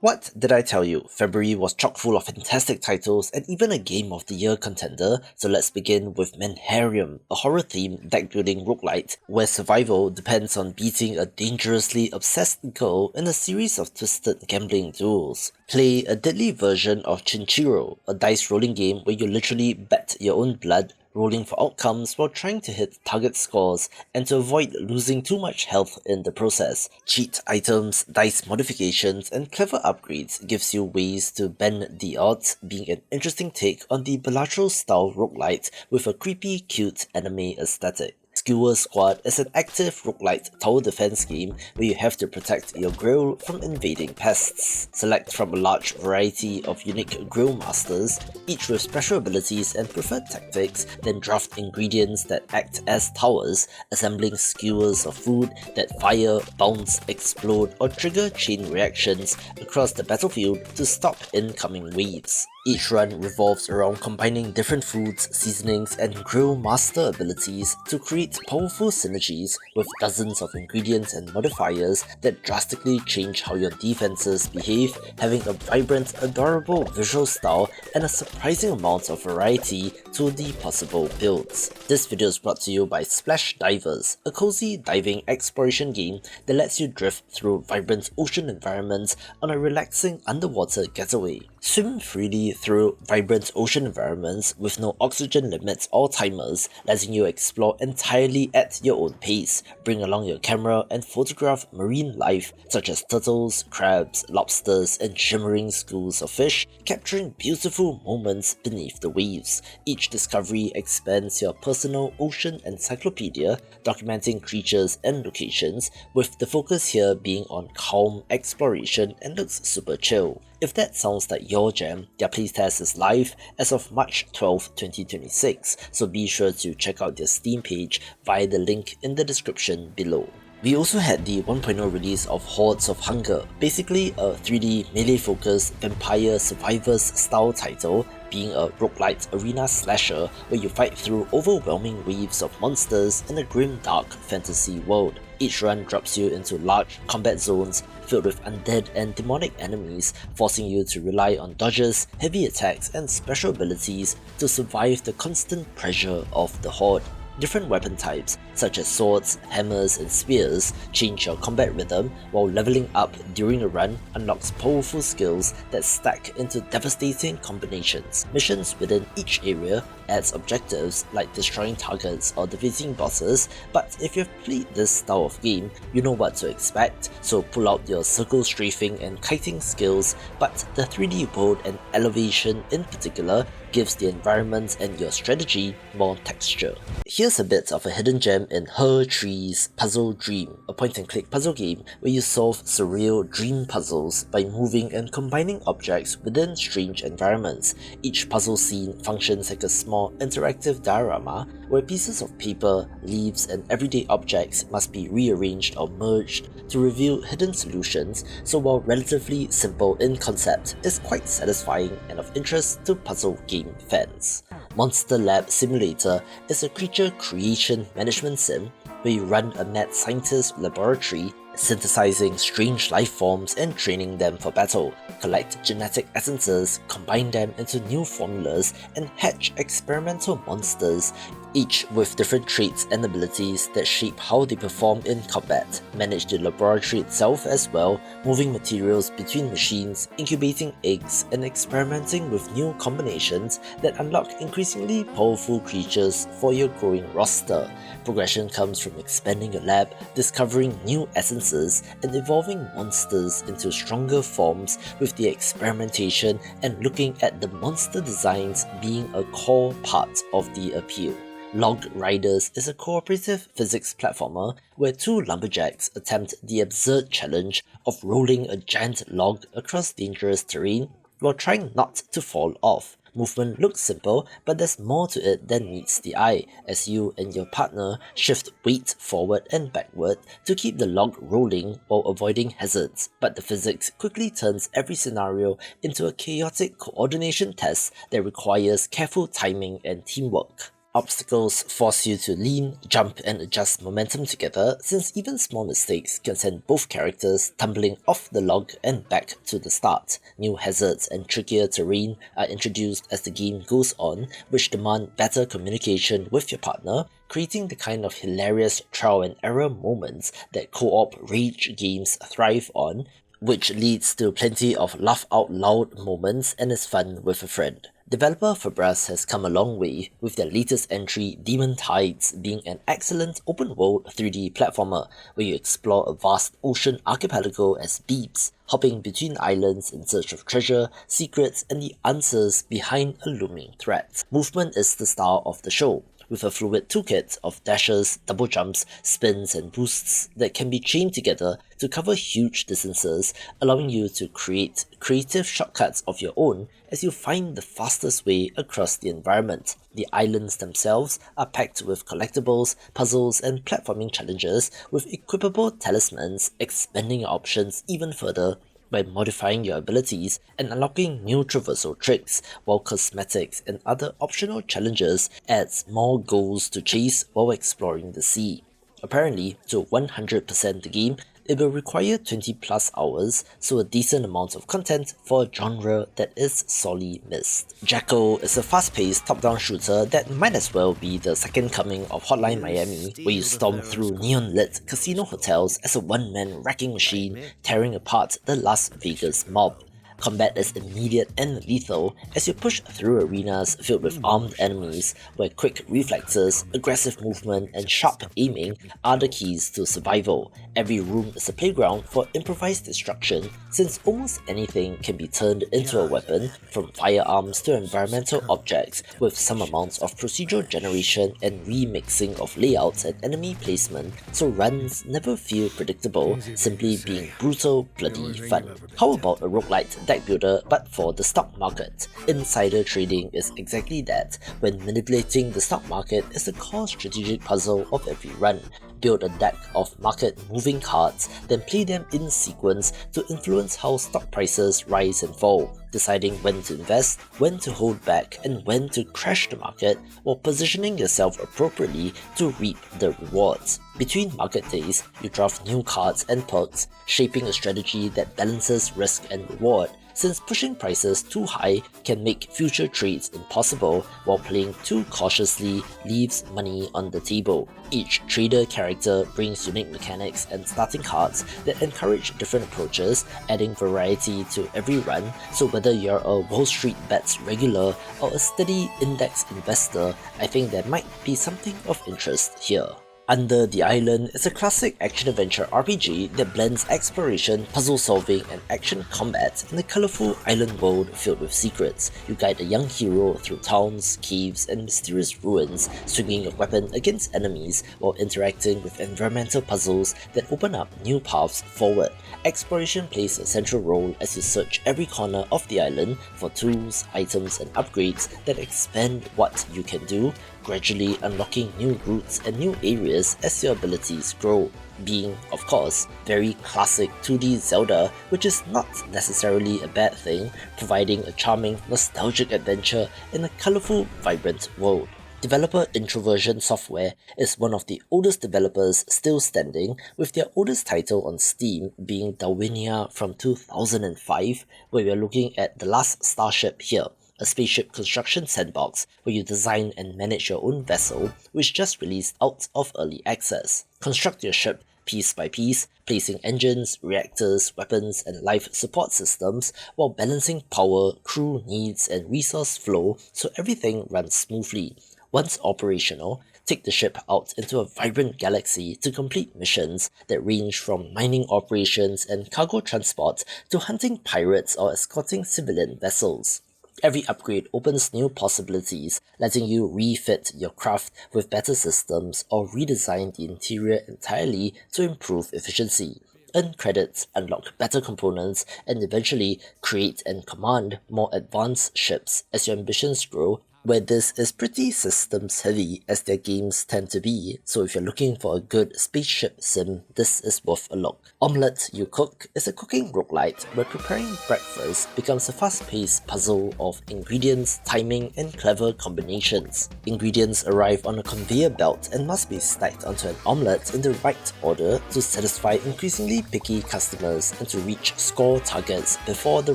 What did I tell you? February was chock full of fantastic titles and even a Game of the Year contender, so let's begin with Menherarium, a horror-themed deck-building roguelite, where survival depends on beating a dangerously obsessed girl in a series of twisted gambling duels. Play a deadly version of Chinchiro, a dice-rolling game where you literally bet your own blood, rolling for outcomes while trying to hit target scores and to avoid losing too much health in the process. Cheat items, dice modifications, and clever upgrades gives you ways to bend the odds, being an interesting take on the Bellatrix-style roguelite with a creepy, cute anime aesthetic. Skewer Squad is an active roguelite tower defense game where you have to protect your grill from invading pests. Select from a large variety of unique grill masters, each with special abilities and preferred tactics, then draft ingredients that act as towers, assembling skewers of food that fire, bounce, explode, or trigger chain reactions across the battlefield to stop incoming waves. Each run revolves around combining different foods, seasonings, and grill master abilities to create powerful synergies with dozens of ingredients and modifiers that drastically change how your defenses behave, having a vibrant, adorable visual style and a surprising amount of variety to the possible builds. This video is brought to you by Splash Divers, a cozy diving exploration game that lets you drift through vibrant ocean environments on a relaxing underwater getaway. Swim freely through vibrant ocean environments with no oxygen limits or timers, letting you explore entirely at your own pace. Bring along your camera and photograph marine life such as turtles, crabs, lobsters, and shimmering schools of fish, capturing beautiful moments beneath the waves. Each discovery expands your personal ocean encyclopedia, documenting creatures and locations, with the focus here being on calm exploration and looks super chill. If that sounds like your jam, their playtest is live as of March 12, 2026, so be sure to check out their Steam page via the link in the description below. We also had the 1.0 release of Hordes of Hunger, basically a 3D melee-focused vampire survivors style title, being a roguelite arena slasher where you fight through overwhelming waves of monsters in a grim dark fantasy world. Each run drops you into large combat zones filled with undead and demonic enemies, forcing you to rely on dodges, heavy attacks, and special abilities to survive the constant pressure of the horde. Different weapon types, such as swords, hammers, and spears, change your combat rhythm, while leveling up during a run unlocks powerful skills that stack into devastating combinations. Missions within each area adds objectives like destroying targets or defeating bosses, but if you've played this style of game, you know what to expect, so pull out your circle strafing and kiting skills, but the 3D world and elevation in particular gives the environment and your strategy more texture. Here's a bit of a hidden gem in Her Tree's Puzzle Dream, a point-and-click puzzle game where you solve surreal dream puzzles by moving and combining objects within strange environments. Each puzzle scene functions like a small interactive diorama where pieces of paper, leaves, and everyday objects must be rearranged or merged to reveal hidden solutions, so while relatively simple in concept, it's quite satisfying and of interest to puzzle game fans. Monster Lab Simulator is a creature creation management sim where you run a mad scientist laboratory, synthesizing strange life forms and training them for battle, collect genetic essences, combine them into new formulas, and hatch experimental monsters, each with different traits and abilities that shape how they perform in combat. Manage the laboratory itself as well, moving materials between machines, incubating eggs, and experimenting with new combinations that unlock increasingly powerful creatures for your growing roster. Progression comes from expanding your lab, discovering new essences, and evolving monsters into stronger forms, with the experimentation and looking at the monster designs being a core part of the appeal. Log Riders is a cooperative physics platformer where two lumberjacks attempt the absurd challenge of rolling a giant log across dangerous terrain while trying not to fall off. Movement looks simple, but there's more to it than meets the eye, as you and your partner shift weight forward and backward to keep the log rolling while avoiding hazards. But the physics quickly turns every scenario into a chaotic coordination test that requires careful timing and teamwork. Obstacles force you to lean, jump, and adjust momentum together, since even small mistakes can send both characters tumbling off the log and back to the start. New hazards and trickier terrain are introduced as the game goes on, which demand better communication with your partner, creating the kind of hilarious trial and error moments that co-op rage games thrive on, which leads to plenty of laugh out loud moments and is fun with a friend. Developer Fabras has come a long way, with their latest entry, Demon Tides, being an excellent open-world 3D platformer where you explore a vast ocean archipelago as Beebs, hopping between islands in search of treasure, secrets, and the answers behind a looming threat. Movement is the star of the show, with a fluid toolkit of dashes, double jumps, spins, and boosts that can be chained together to cover huge distances, allowing you to create creative shortcuts of your own as you find the fastest way across the environment. The islands themselves are packed with collectibles, puzzles, and platforming challenges, with equipable talismans expanding your options even further by modifying your abilities and unlocking new traversal tricks, while cosmetics and other optional challenges adds more goals to chase while exploring the sea. Apparently, to 100% the game, it will require 20 plus hours, so a decent amount of content for a genre that is sorely missed. Jackal is a fast-paced top-down shooter that might as well be the second coming of Hotline Miami, where you storm through neon-lit casino hotels as a one-man wrecking machine tearing apart the Las Vegas mob. Combat is immediate and lethal as you push through arenas filled with armed enemies, where quick reflexes, aggressive movement, and sharp aiming are the keys to survival. Every room is a playground for improvised destruction, since almost anything can be turned into a weapon, from firearms to environmental objects, with some amounts of procedural generation and remixing of layouts and enemy placement, so runs never feel predictable, simply being brutal, bloody fun. How about a roguelite deck builder but for the stock market? Insider trading is exactly that, when manipulating the stock market is the core strategic puzzle of every run. Build a deck of market-moving cards, then play them in sequence to influence how stock prices rise and fall, deciding when to invest, when to hold back, and when to crash the market, while positioning yourself appropriately to reap the rewards. Between market days, you draft new cards and perks, shaping a strategy that balances risk and reward, since pushing prices too high can make future trades impossible, while playing too cautiously leaves money on the table. Each trader character brings unique mechanics and starting cards that encourage different approaches, adding variety to every run, so whether you're a Wall Street Bets regular or a steady index investor, I think there might be something of interest here. Under the Island is a classic action-adventure RPG that blends exploration, puzzle-solving, and action combat in a colourful island world filled with secrets. You guide a young hero through towns, caves, and mysterious ruins, swinging your weapon against enemies while interacting with environmental puzzles that open up new paths forward. Exploration plays a central role as you search every corner of the island for tools, items, and upgrades that expand what you can do, gradually unlocking new routes and new areas as your abilities grow, being, of course, very classic 2D Zelda, which is not necessarily a bad thing, providing a charming, nostalgic adventure in a colourful, vibrant world. Developer Introversion Software is one of the oldest developers still standing, with their oldest title on Steam being Darwinia from 2005, where we are looking at the Last Starship here, a spaceship construction sandbox where you design and manage your own vessel, which just released out of early access. Construct your ship piece by piece, placing engines, reactors, weapons, and life support systems while balancing power, crew needs, and resource flow so everything runs smoothly. Once operational, take the ship out into a vibrant galaxy to complete missions that range from mining operations and cargo transport to hunting pirates or escorting civilian vessels. Every upgrade opens new possibilities, letting you refit your craft with better systems or redesign the interior entirely to improve efficiency. Earn credits, unlock better components, and eventually create and command more advanced ships as your ambitions grow, where this is pretty systems heavy as their games tend to be, so if you're looking for a good spaceship sim, this is worth a look. Omelet You Cook is a cooking roguelite where preparing breakfast becomes a fast-paced puzzle of ingredients, timing, and clever combinations. Ingredients arrive on a conveyor belt and must be stacked onto an omelette in the right order to satisfy increasingly picky customers and to reach score targets before the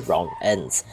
round ends.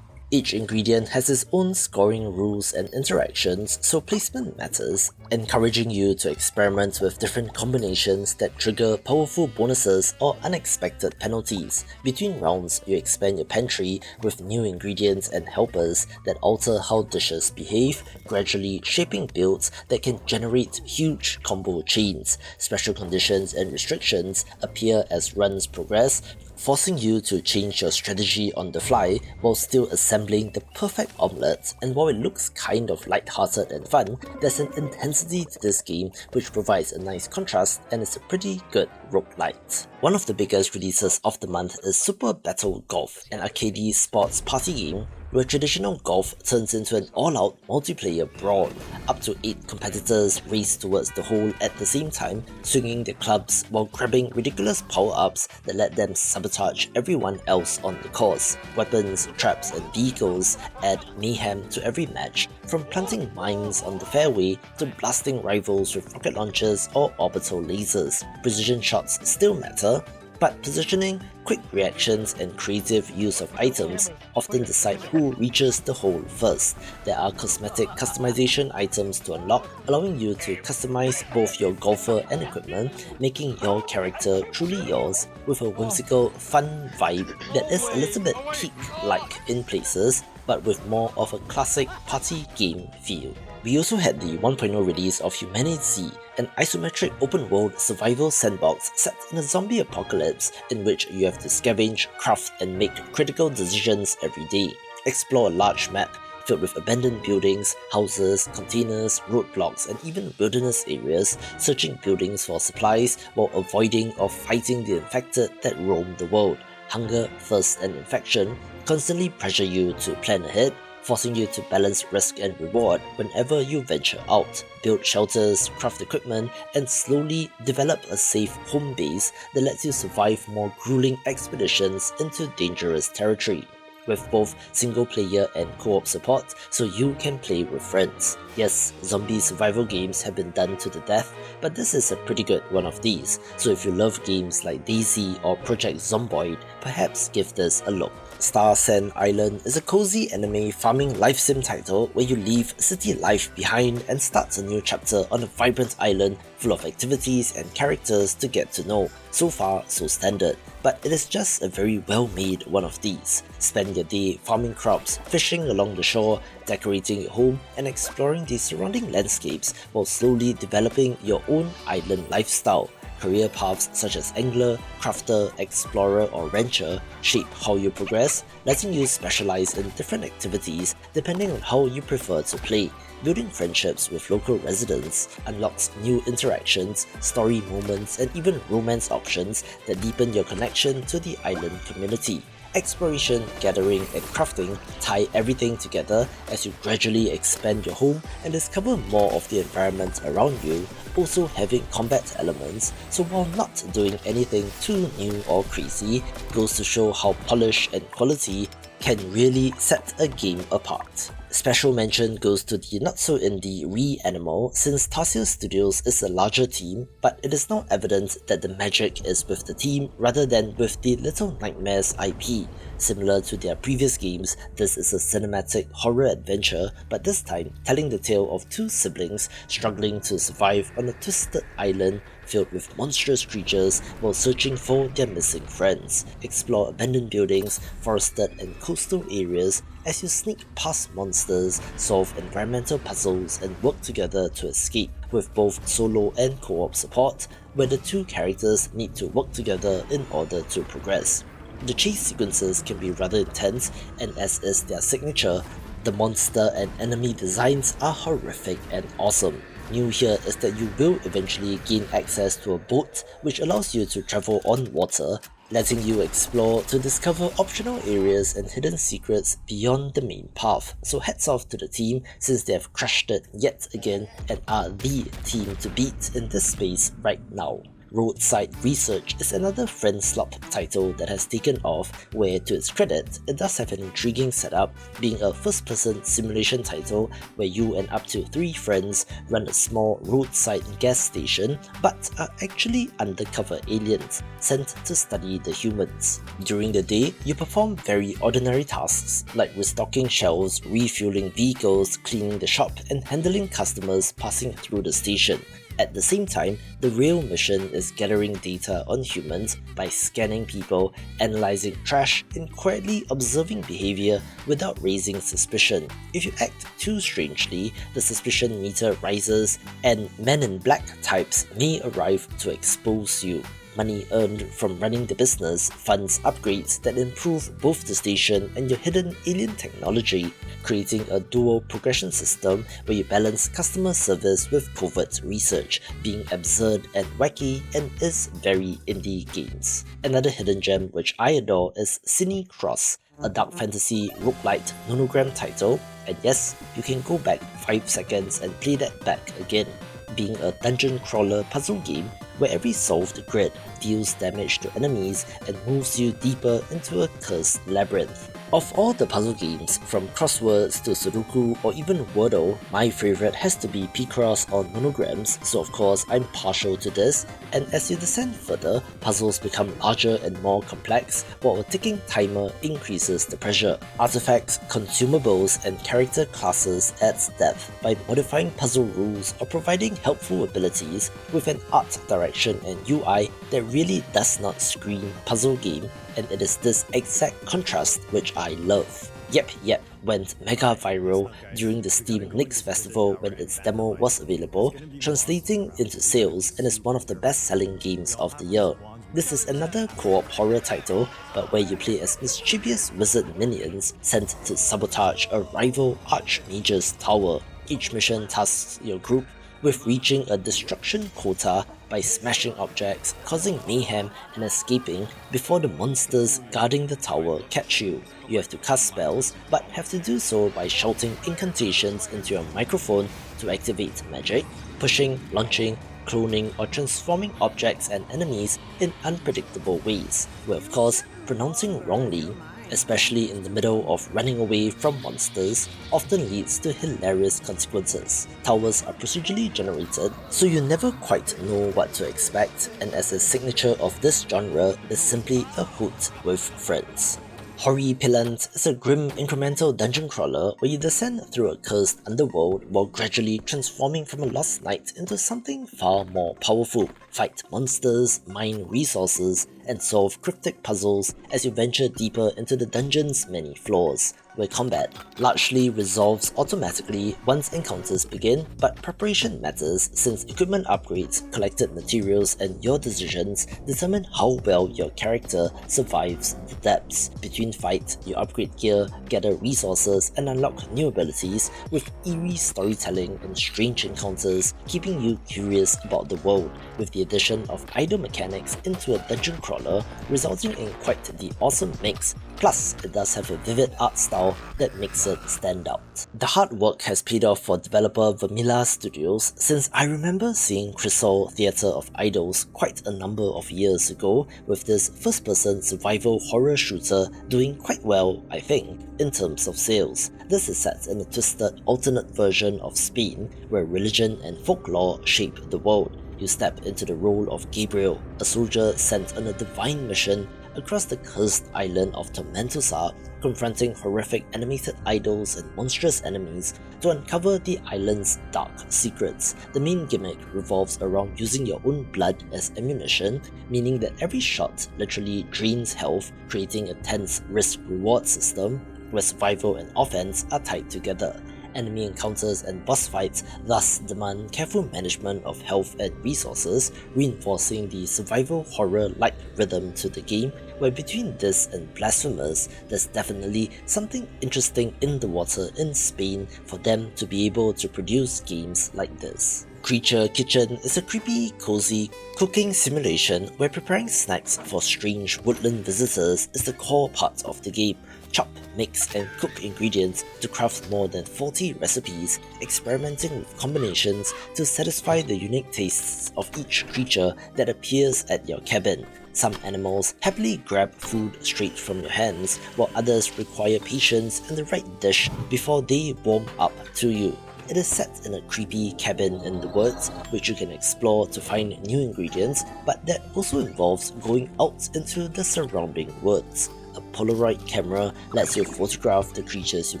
Each ingredient has its own scoring rules and interactions, so placement matters, encouraging you to experiment with different combinations that trigger powerful bonuses or unexpected penalties. Between rounds, you expand your pantry with new ingredients and helpers that alter how dishes behave, gradually shaping builds that can generate huge combo chains. Special conditions and restrictions appear as runs progress, forcing you to change your strategy on the fly while still assembling the perfect omelette. And while it looks kind of light-hearted and fun, there's an intensity to this game which provides a nice contrast and is a pretty good roguelite. One of the biggest releases of the month is Super Battle Golf, an arcade sports party game where traditional golf turns into an all-out multiplayer brawl. Up to 8 competitors race towards the hole at the same time, swinging their clubs while grabbing ridiculous power-ups that let them sabotage everyone else on the course. Weapons, traps, and vehicles add mayhem to every match, from planting mines on the fairway to blasting rivals with rocket launchers or orbital lasers. Precision shots still matter, but positioning, quick reactions, and creative use of items often decide who reaches the hole first. There are cosmetic customization items to unlock, allowing you to customize both your golfer and equipment, making your character truly yours with a whimsical, fun vibe that is a little bit Peak-like in places, but with more of a classic party game feel. We also had the 1.0 release of HumanitZ, an isometric open-world survival sandbox set in a zombie apocalypse in which you have to scavenge, craft, and make critical decisions every day. Explore a large map filled with abandoned buildings, houses, containers, roadblocks, and even wilderness areas, searching buildings for supplies while avoiding or fighting the infected that roam the world. Hunger, thirst, and infection constantly pressure you to plan ahead, forcing you to balance risk and reward whenever you venture out, build shelters, craft equipment, and slowly develop a safe home base that lets you survive more grueling expeditions into dangerous territory, with both single-player and co-op support so you can play with friends. Yes, zombie survival games have been done to the death, but this is a pretty good one of these, so if you love games like DayZ or Project Zomboid, perhaps give this a look. Starsand Island is a cozy anime farming life sim title where you leave city life behind and start a new chapter on a vibrant island full of activities and characters to get to know. So far, so standard, but it is just a very well-made one of these. Spend your day farming crops, fishing along the shore, decorating your home, and exploring the surrounding landscapes while slowly developing your own island lifestyle. Career paths such as angler, crafter, explorer, or rancher shape how you progress, letting you specialize in different activities depending on how you prefer to play. Building friendships with local residents unlocks new interactions, story moments, and even romance options that deepen your connection to the island community. Exploration, gathering, and crafting tie everything together as you gradually expand your home and discover more of the environment around you, also having combat elements, so while not doing anything too new or crazy, goes to show how polish and quality can really set a game apart. Special mention goes to the not-so-indie REANIMAL, since Tarsier Studios is a larger team, but it is now evident that the magic is with the team rather than with the Little Nightmares IP. Similar to their previous games, this is a cinematic horror adventure, but this time telling the tale of two siblings struggling to survive on a twisted island filled with monstrous creatures while searching for their missing friends. Explore abandoned buildings, forested and coastal areas as you sneak past monsters, solve environmental puzzles, and work together to escape, with both solo and co-op support, where the two characters need to work together in order to progress. The chase sequences can be rather intense, and as is their signature, the monster and enemy designs are horrific and awesome. New here is that you will eventually gain access to a boat which allows you to travel on water, letting you explore to discover optional areas and hidden secrets beyond the main path. So hats off to the team since they have crushed it yet again and are the team to beat in this space right now. Roadside Research is another friend slop title that has taken off, where to its credit, it does have an intriguing setup, being a first-person simulation title where you and up to 3 friends run a small roadside gas station but are actually undercover aliens sent to study the humans. During the day, you perform very ordinary tasks like restocking shelves, refueling vehicles, cleaning the shop, and handling customers passing through the station. At the same time, the real mission is gathering data on humans by scanning people, analyzing trash, and quietly observing behavior without raising suspicion. If you act too strangely, the suspicion meter rises, and men in black types may arrive to expose you. Money earned from running the business funds upgrades that improve both the station and your hidden alien technology, creating a dual progression system where you balance customer service with covert research, being absurd and wacky, and is very indie games. Another hidden gem which I adore is CiniCross, a dark fantasy roguelite nonogram title, and yes, you can go back 5 seconds and play that back again. Being a dungeon crawler puzzle game where every solved grid deals damage to enemies and moves you deeper into a cursed labyrinth. Of all the puzzle games, from crosswords to Sudoku or even Wordle, my favourite has to be Picross or Monograms, so of course I'm partial to this, and as you descend further, puzzles become larger and more complex, while a ticking timer increases the pressure. Artifacts, consumables, and character classes adds depth by modifying puzzle rules or providing helpful abilities with an art direction and UI that really does not scream puzzle game, and it is this exact contrast which I love. YAPYAP went mega viral during the Steam Next Festival when its demo was available, translating into sales, and is one of the best-selling games of the year. This is another co-op horror title, but where you play as mischievous wizard minions sent to sabotage a rival Archmage's tower. Each mission tasks your group with reaching a destruction quota by smashing objects, causing mayhem, and escaping before the monsters guarding the tower catch you. You have to cast spells, but have to do so by shouting incantations into your microphone to activate magic, pushing, launching, cloning, or transforming objects and enemies in unpredictable ways, where of course, pronouncing wrongly, especially in the middle of running away from monsters, often leads to hilarious consequences. Towers are procedurally generated, so you never quite know what to expect, and as a signature of this genre is simply a hoot with friends. Horripilant is a grim incremental dungeon crawler where you descend through a cursed underworld while gradually transforming from a lost knight into something far more powerful. Fight monsters, mine resources, and solve cryptic puzzles as you venture deeper into the dungeon's many floors, where combat largely resolves automatically once encounters begin, but preparation matters since equipment upgrades, collected materials, and your decisions determine how well your character survives the depths. Between fights, you upgrade gear, gather resources, and unlock new abilities, with eerie storytelling and strange encounters keeping you curious about the world, with the addition of idle mechanics into a dungeon crawler, resulting in quite the awesome mix. Plus, it does have a vivid art style that makes it stand out. The hard work has paid off for developer Vermila Studios, since I remember seeing Crystal Theatre of Idols quite a number of years ago, with this first-person survival horror shooter doing quite well, I think, in terms of sales. This is set in a twisted alternate version of Spain, where religion and folklore shape the world. You step into the role of Gabriel, a soldier sent on a divine mission across the cursed island of Tormentosa, confronting horrific animated idols and monstrous enemies to uncover the island's dark secrets. The main gimmick revolves around using your own blood as ammunition, meaning that every shot literally drains health, creating a tense risk-reward system where survival and offense are tied together. Enemy encounters and boss fights thus demand careful management of health and resources, reinforcing the survival horror-like rhythm to the game, where between this and Blasphemous, there's definitely something interesting in the water in Spain for them to be able to produce games like this. Creature Kitchen is a creepy, cozy cooking simulation where preparing snacks for strange woodland visitors is the core part of the game. Chop, mix, and cook ingredients to craft more than 40 recipes, experimenting with combinations to satisfy the unique tastes of each creature that appears at your cabin. Some animals happily grab food straight from your hands, while others require patience and the right dish before they warm up to you. It is set in a creepy cabin in the woods, which you can explore to find new ingredients, but that also involves going out into the surrounding woods. A Polaroid camera lets you photograph the creatures you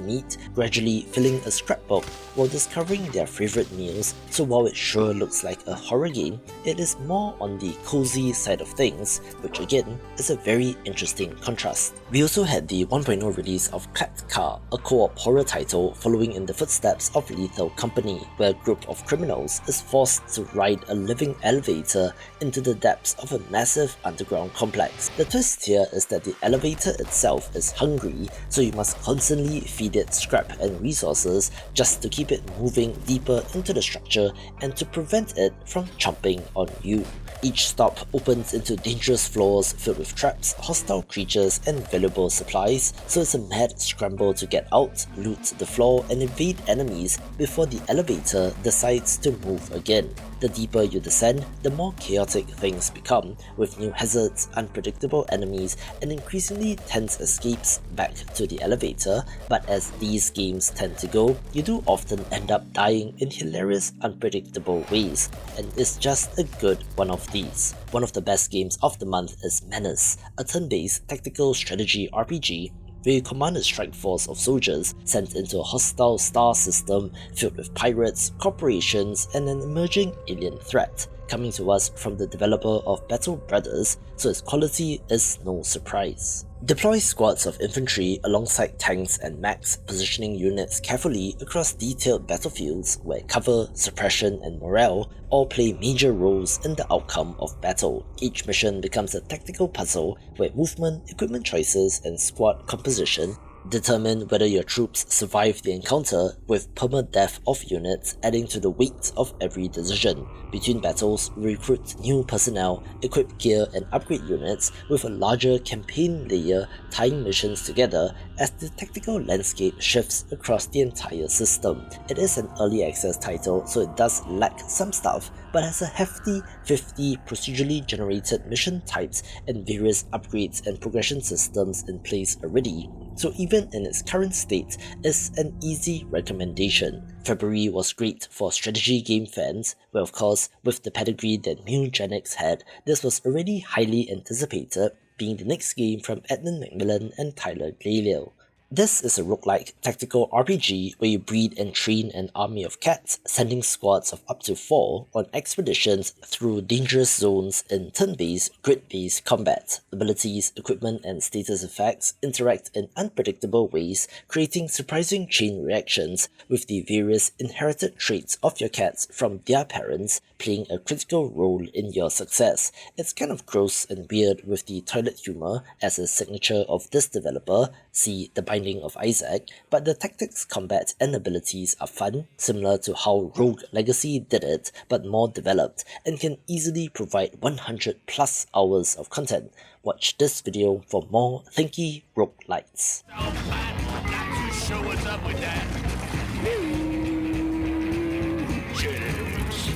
meet, gradually filling a scrapbook while discovering their favorite meals, so while it sure looks like a horror game, it is more on the cozy side of things, which again is a very interesting contrast. We also had the 1.0 release of Clapped Car, a co-op horror title following in the footsteps of Lethal Company, where a group of criminals is forced to ride a living elevator into the depths of a massive underground complex. The twist here is that the elevator itself is hungry, so you must constantly feed it scrap and resources just to keep it moving deeper into the structure and to prevent it from chomping on you. Each stop opens into dangerous floors filled with traps, hostile creatures, and valuable supplies, so it's a mad scramble to get out, loot the floor, and evade enemies before the elevator decides to move again. The deeper you descend, the more chaotic things become, with new hazards, unpredictable enemies, and increasingly tense escapes back to the elevator, but as these games tend to go, you do often end up dying in hilarious, unpredictable ways, and it's just a good one of these. One of the best games of the month is Menace, a turn-based tactical strategy RPG where you command a strike force of soldiers sent into a hostile star system filled with pirates, corporations, and an emerging alien threat, coming to us from the developer of Battle Brothers, so its quality is no surprise. Deploy squads of infantry alongside tanks and mechs, positioning units carefully across detailed battlefields where cover, suppression, and morale all play major roles in the outcome of battle. Each mission becomes a tactical puzzle where movement, equipment choices, and squad composition determine whether your troops survive the encounter, with permadeath of units adding to the weight of every decision. Between battles, recruit new personnel, equip gear, and upgrade units, with a larger campaign layer tying missions together as the tactical landscape shifts across the entire system. It is an early access title, so it does lack some stuff, but has a hefty 50 procedurally generated mission types and various upgrades and progression systems in place already, so even in its current state, is an easy recommendation. February was great for strategy game fans, where of course, with the pedigree that Mugenics had, this was already highly anticipated, being the next game from Edmund Macmillan and Tyler Galeo. This is a roguelike tactical RPG where you breed and train an army of cats, sending squads of up to 4 on expeditions through dangerous zones in turn-based, grid-based combat. Abilities, equipment, and status effects interact in unpredictable ways, creating surprising chain reactions, with the various inherited traits of your cats from their parents playing a critical role in your success. It's kind of gross and weird with the toilet humor as a signature of this developer, see The Binding of Isaac, but the tactics, combat, and abilities are fun, similar to how Rogue Legacy did it, but more developed, and can easily provide 100 plus hours of content. Watch this video for more thinky roguelites. Not too sure what's up with that.